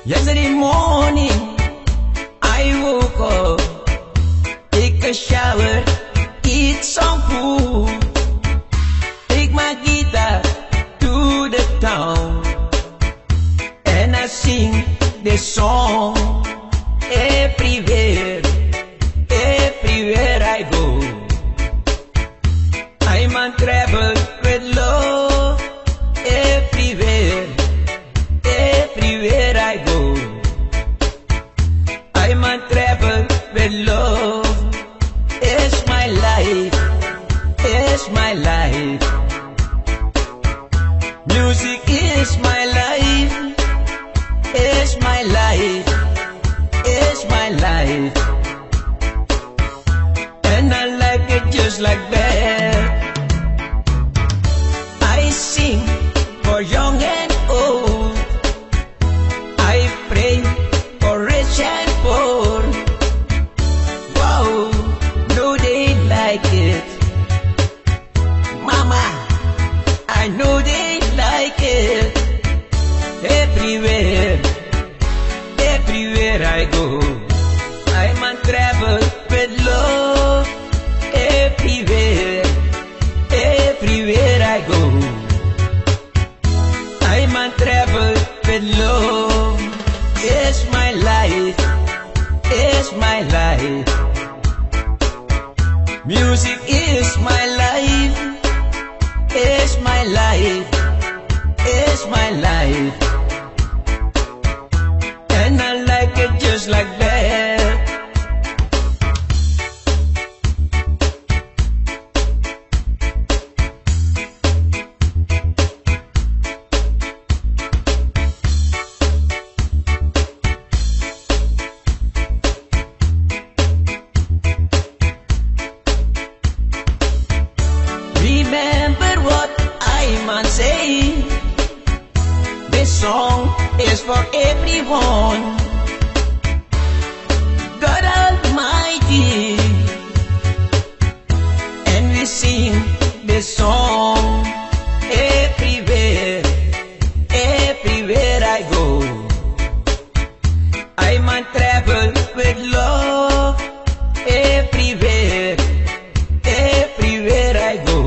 Yesterday morning, I woke up, take a shower, eat some food, take my guitar to the town, and I sing this song everywhere, everywhere I go. I'm on travel with love everywhere, everywhere I go. I'm on travel with love. It's my life, it's my life. Music is my life, it's my life, it's my life. And I like it just like that. I sing for young and old, I pray for rich and poor. Wow, no they like it. Mama, I know they like it. Everywhere, everywhere I go, I'm on travel with love. Everywhere, everywhere I go, I'm on travel with love. It's my life, it's my life. Music is my life, it's my life, it's my life. And I like it just like that. Remember what I say. This song is for everyone. God Almighty, and we sing this song everywhere, everywhere I go. I'm on travel with love. Everywhere, everywhere I go,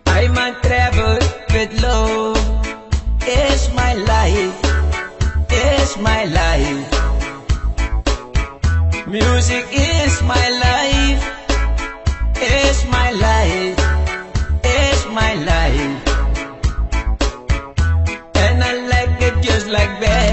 I'm on travel with love. It's my life, it's my life. Music is my life, it's my life, it's my life. And I like it just like that.